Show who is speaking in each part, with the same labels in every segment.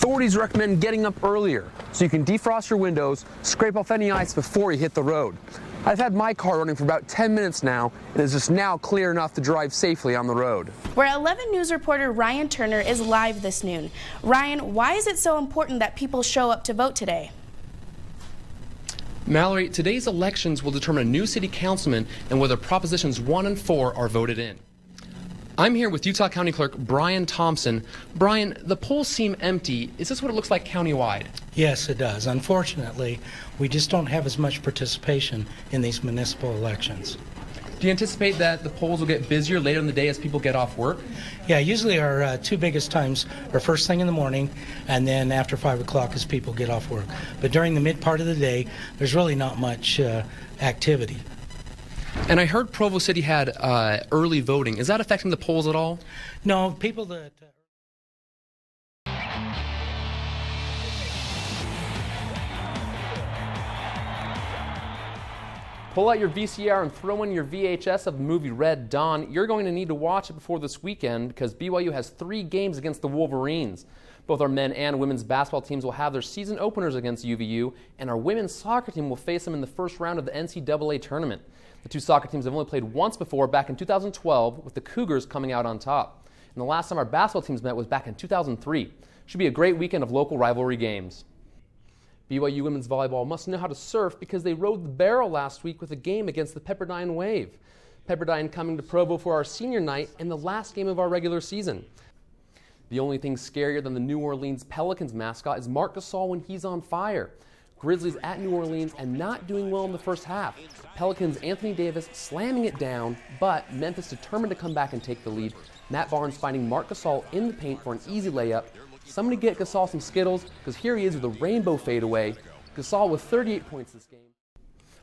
Speaker 1: authorities recommend getting up earlier so you can defrost your windows, scrape off any ice before you hit the road. I've had my car running for about 10 minutes now, and it's just now clear enough to drive safely on the road.
Speaker 2: Where 11 News reporter Ryan Turner is live this noon. Ryan, why is it so important that people show up to vote today?
Speaker 3: Mallory, today's elections will determine a new city councilman and whether Propositions 1 and 4 are voted in. I'm here with Utah County Clerk Brian Thompson. Brian, the polls seem empty. Is this what it looks like countywide?
Speaker 4: Yes, it does. Unfortunately, we just don't have as much participation in these municipal elections.
Speaker 3: Do you anticipate that the polls will get busier later in the day as people get off work?
Speaker 4: Yeah, usually our two biggest times are first thing in the morning and then after 5 o'clock as people get off work. But during the mid part of the day, there's really not much activity.
Speaker 3: And I heard Provo City had early voting. Is that affecting the polls at all?
Speaker 4: No, people that...
Speaker 3: Pull out your VCR and throw in your VHS of the movie Red Dawn. You're going to need to watch it before this weekend because BYU has 3 games against the Wolverines. Both our men and women's basketball teams will have their season openers against UVU, and our women's soccer team will face them in the first round of the NCAA tournament. The 2 soccer teams have only played once before, back in 2012, with the Cougars coming out on top. And the last time our basketball teams met was back in 2003. Should be a great weekend of local rivalry games. BYU women's volleyball must know how to surf because they rode the barrel last week with a game against the Pepperdine Wave. Pepperdine coming to Provo for our senior night and the last game of our regular season. The only thing scarier than the New Orleans Pelicans mascot is Marc Gasol when he's on fire. Grizzlies at New Orleans and not doing well in the first half. Pelicans' Anthony Davis slamming it down, but Memphis determined to come back and take the lead. Matt Barnes finding Marc Gasol in the paint for an easy layup. Somebody get Gasol some Skittles, because here he is with a rainbow fadeaway. Gasol with 38 points this game.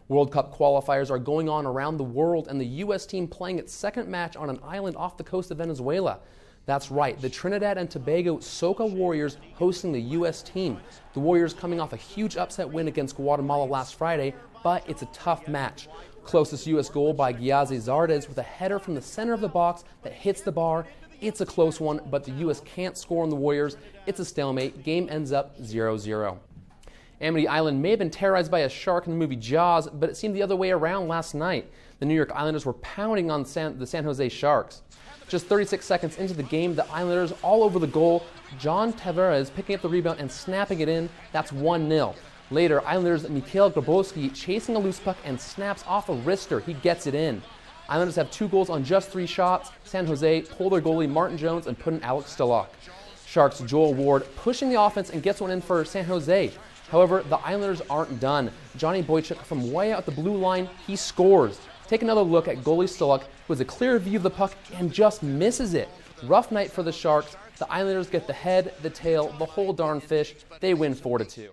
Speaker 3: World Cup qualifiers are going on around the world, and the U.S. team playing its second match on an island off the coast of Venezuela. That's right, the Trinidad and Tobago Soca Warriors hosting the U.S. team. The Warriors coming off a huge upset win against Guatemala last Friday, but it's a tough match. Closest U.S. goal by Giazi Zardes with a header from the center of the box that hits the bar. It's a close one, but the U.S. can't score on the Warriors. It's a stalemate. Game ends up 0-0. Amity Island may have been terrorized by a shark in the movie Jaws, but it seemed the other way around last night. The New York Islanders were pounding on the San Jose Sharks. Just 36 seconds into the game, the Islanders all over the goal. John Tavares picking up the rebound and snapping it in. That's 1-0. Later, Islanders' Mikhail Grabowski chasing a loose puck and snaps off a wrister. He gets it in. Islanders have 2 goals on just 3 shots. San Jose pull their goalie Martin Jones and put in Alex Stelach. Sharks' Joel Ward pushing the offense and gets one in for San Jose. However, the Islanders aren't done. Johnny Boychuk from way out the blue line, he scores. Take another look at goalie Stelach, who has a clear view of the puck and just misses it. Rough night for the Sharks. The Islanders get the head, the tail, the whole darn fish. They win 4-2.